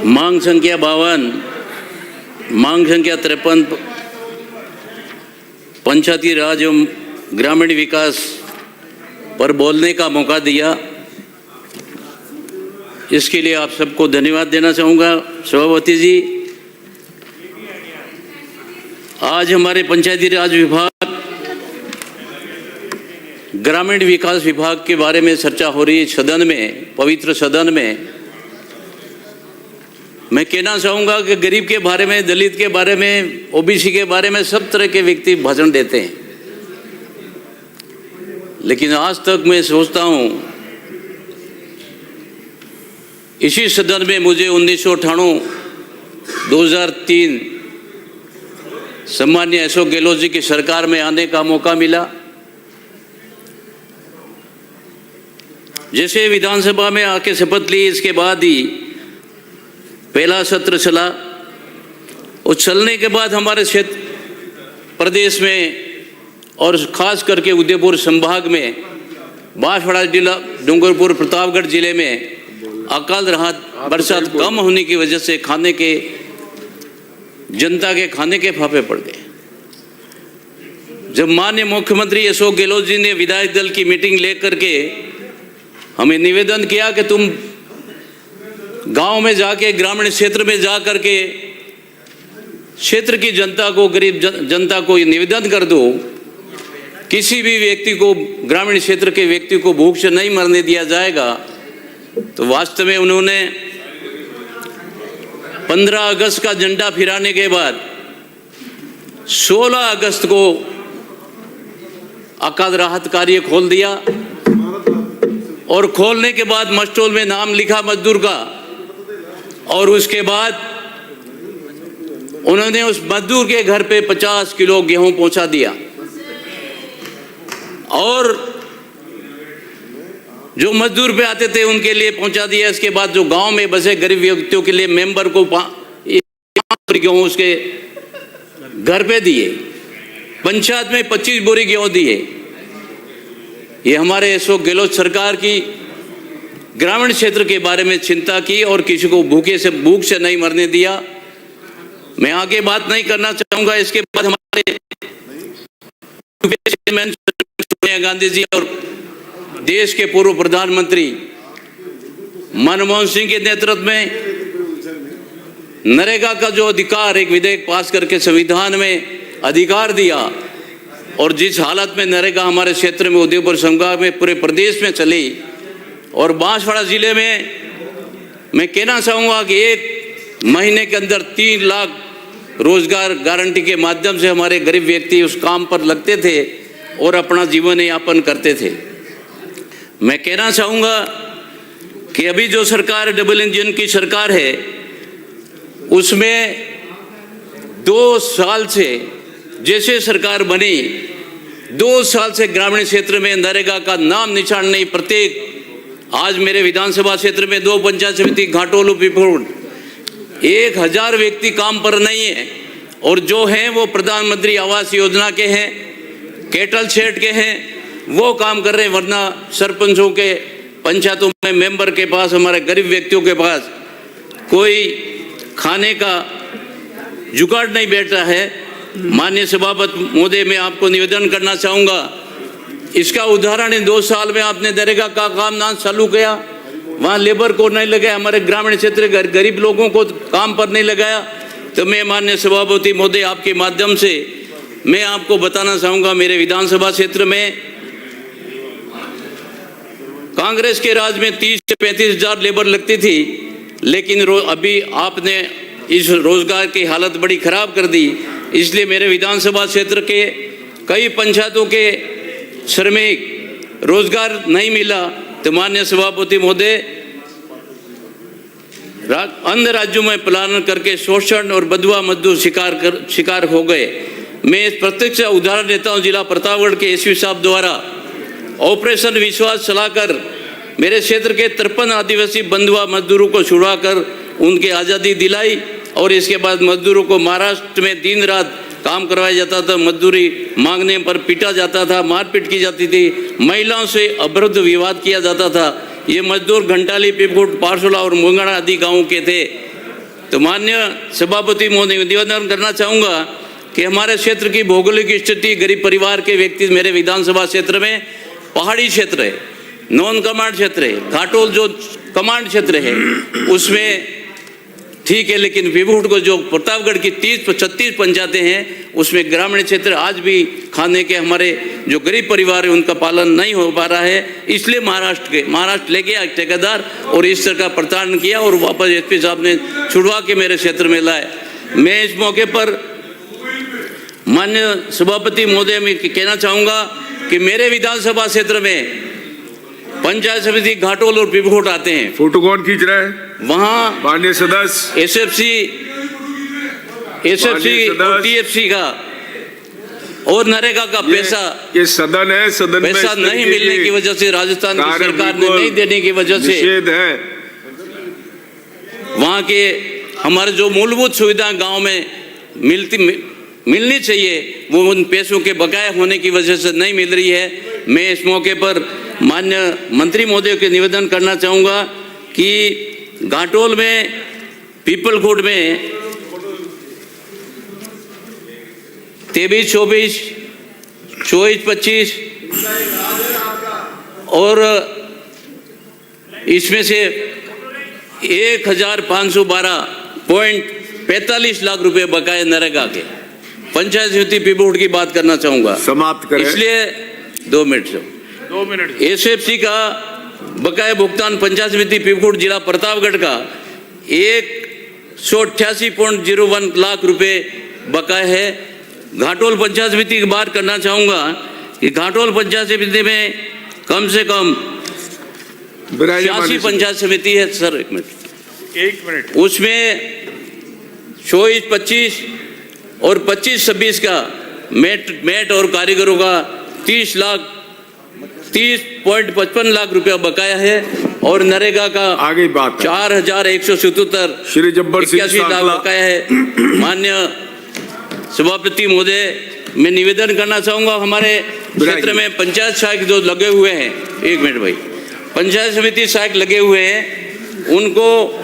मांग संख्या 52, मांग संख्या 53 पंचायती राज एवं ग्रामीण विकास पर बोलने का मौका दिया, इसके लिए आप सबको धन्यवाद देना चाहूँगा। सभापति जी, आज हमारे पंचायती राज विभाग, ग्रामीण विकास विभाग के बारे में चर्चा हो रही है सदन में, पवित्र सदन में। मैं कहना चाहूँगा कि गरीब के बारे में, दलित के बारे में, ओबीसी के बारे में सब तरह के व्यक्ति भाषण देते हैं, लेकिन आज तक मैं सोचता हूँ, इसी सदन में मुझे 1998 2003 सम्मान्य अशोक गहलोत जी की सरकार में आने का मौका मिला। जैसे विधानसभा में आके शपथ ली, इसके बाद ही पहला सत्र चला और चलने के बाद हमारे क्षेत्र प्रदेश में और खास करके उदयपुर संभाग में, बांसवाड़ा जिला, डूंगरपुर, प्रतापगढ़ जिले में अकाल राहत बरसात कम होने की वजह से जनता के खाने के फाफे पड़ गए। जब माननीय मुख्यमंत्री अशोक गहलोत जी ने विधायक दल की मीटिंग लेकर के हमें निवेदन किया कि तुम गांव में जाके, ग्रामीण क्षेत्र में जा करके क्षेत्र की जनता को, गरीब जनता को ये निवेदन कर दो, किसी भी व्यक्ति को, ग्रामीण क्षेत्र के व्यक्ति को भूख से नहीं मरने दिया जाएगा। तो वास्तव में उन्होंने 15 अगस्त का झंडा फहराने के बाद 16 अगस्त को अकाल राहत कार्य खोल दिया और खोलने के बाद मस्टोल में नाम लिखा मजदूर का, और उसके बाद उन्होंने उस मजदूर के घर पे 50 किलो गेहूं पहुंचा दिया। और जो मजदूर पे आते थे उनके लिए पहुंचा दिया। इसके बाद जो गांव में बसे गरीब व्यक्तियों के लिए मेंबर को गेहूं उसके घर पे दिए। पंचायत में 25 बोरी गेहूं दिए। ये हमारे अशोक गहलोत सरकार की ग्रामीण क्षेत्र के बारे में चिंता की और किसी को भूख से नहीं मरने दिया। मैं आगे बात नहीं करना चाहूँगा। इसके बाद हमारे सोनिया गांधी जी और देश के पूर्व प्रधानमंत्री मनमोहन सिंह के नेतृत्व में नरेगा का जो अधिकार, एक विधेयक पास करके संविधान में अधिकार दिया, और जिस हालत में नरेगा हमारे क्षेत्र में, उदयपुर संभाग में, पूरे प्रदेश में चली, और बांसवाड़ा जिले में मैं कहना चाहूँगा कि एक महीने के अंदर 3 लाख रोजगार गारंटी के माध्यम से हमारे गरीब व्यक्ति उस काम पर लगते थे और अपना जीवन यापन करते थे। मैं कहना चाहूँगा कि अभी जो सरकार डबल इंजन की सरकार है, उसमें 2 साल से, जैसे सरकार बनी, 2 साल से ग्रामीण क्षेत्र में नरेगा का नाम निशान नहीं। प्रत्येक, आज मेरे विधानसभा क्षेत्र में 2 पंचायत समिति, घाटोल, पिपरोड, 1000 व्यक्ति काम पर नहीं है, और जो हैं वो प्रधानमंत्री आवास योजना के हैं, केटल शेड के हैं, वो काम कर रहे हैं। वरना सरपंचों के, पंचायतों में मेंबर के पास, हमारे गरीब व्यक्तियों के पास कोई खाने का जुगाड़ नहीं बैठा है। माननीय सभापति महोदय, मैं आपको निवेदन करना चाहूँगा, इसका उदाहरण इन 2 साल में आपने नरेगा का काम ना चालू किया, वहाँ लेबर को नहीं लगाया, हमारे ग्रामीण क्षेत्र गरीब लोगों को काम पर नहीं लगाया। तो मैं माननीय सभापति महोदय, आपके माध्यम से मैं आपको बताना चाहूँगा, मेरे विधानसभा क्षेत्र में कांग्रेस के राज में 30 से 35 हज़ार लेबर लगती थी, लेकिन अभी आपने इस रोजगार की हालत बड़ी खराब कर दी। इसलिए मेरे विधानसभा क्षेत्र के कई पंचायतों के श्रमिक रोजगार नहीं मिला। तो माननीय सभापति महोदय, अन्य राज्यों में पलायन करके शोषण और बंधुआ मजदूर शिकार हो गए। मैं इस प्रत्यक्ष उदाहरण देता हूँ। जिला प्रतापगढ़ के एसपी साहब द्वारा ऑपरेशन विश्वास चलाकर मेरे क्षेत्र के 53 आदिवासी बंधुआ मजदूरों को छुड़ाकर उनकी आज़ादी दिलाई, और इसके बाद मजदूरों को महाराष्ट्र में दिन रात काम करवाया जाता था, मजदूरी मांगने पर पीटा जाता था, मारपीट की जाती थी, महिलाओं से अभद्र विवाद किया जाता था। ये मजदूर घंटाली, पिपकोट, पारसोला और मुंगड़ा आदि गाँव के थे। तो माननीय सभापति महोदय निवेदन करना चाहूँगा कि हमारे क्षेत्र की भौगोलिक स्थिति, गरीब परिवार के व्यक्ति मेरे विधानसभा क्षेत्र में पहाड़ी क्षेत्र है, नॉन कमांड क्षेत्र है, घाटोल जो कमांड क्षेत्र है उसमें ठीक है, लेकिन विभूट को जो प्रतापगढ़ की 30-36 पंचायतें हैं उसमें ग्रामीण क्षेत्र आज भी खाने के हमारे जो गरीब परिवार है उनका पालन नहीं हो पा रहा है। इसलिए महाराष्ट्र ले गया ठेकेदार और इस तरह का प्रताड़न किया और वापस एसपी साहब ने छुड़वा के मेरे क्षेत्र में लाए। मैं इस मौके पर माननीय सभापति महोदय में कहना चाहूँगा कि मेरे विधानसभा क्षेत्र में पंचायत समिति घाटोल और पिपकोट आते हैं। फोटो कौन खींच रहा है? वहाँ माननीय सदस्य एसएफसी और टीएफसी का और नरेगा का पैसा, ये सदन है, सदन में पैसा नहीं मिलने की वजह से, राजस्थान की सरकार ने नहीं देने की वजह से है। वहाँ के हमारे जो मूलभूत सुविधाएं गांव में मिलनी चाहिए वो उन पैसों के बकाया होने की वजह से नहीं मिल रही है। मैं इस मौके पर माननीय मंत्री महोदय के निवेदन करना चाहूँगा कि घाटोल में, पीपलकोट में 23-24, 24-25 और इसमें से 1512.45 लाख रुपए बकाये नरेगा के। पंचायत समिति पीपलकोट की बात करना चाहूँगा, समाप्त करें। इसलिए 2 मिनट एसएफसी का बकाया भुगतान पंचायत समिति पीपलकोट जिला प्रतापगढ़ का 188.01 लाख रुपए बकाया है। घाटोल पंचायत समिति की बात करना चाहूँगा कि घाटोल पंचायत समिति में कम से कम 86 पंचायत समिति है सर। एक मिनट उसमें 24-25 और 25-26 का मेट और कारीगरों का 30.55 लाख रुपया बकाया है और नरेगा का आगे बात 4,177 श्री जब्बर सिंह लाख बकाया है। माननीय सभापति महोदय, मैं निवेदन करना चाहूँगा हमारे क्षेत्र में पंचायत सहायक जो लगे हुए हैं, एक मिनट भाई, पंचायत समिति सहायक लगे हुए हैं उनको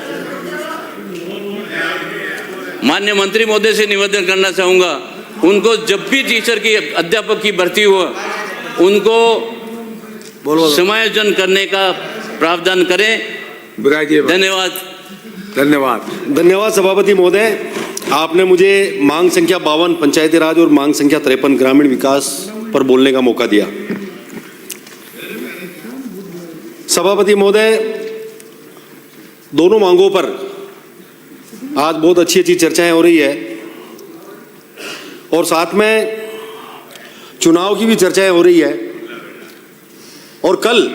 माननीय मंत्री महोदय से निवेदन करना चाहूँगा उनको जब भी टीचर की, अध्यापक की भर्ती हो उनको समायोजन करने का प्रावधान करें। धन्यवाद सभापति महोदय। आपने मुझे मांग संख्या 52 पंचायती राज और मांग संख्या 53 ग्रामीण विकास पर बोलने का मौका दिया। सभापति महोदय, दोनों मांगों पर आज बहुत अच्छी चर्चाएं हो रही है और साथ में चुनाव की भी चर्चाएं हो रही है और कल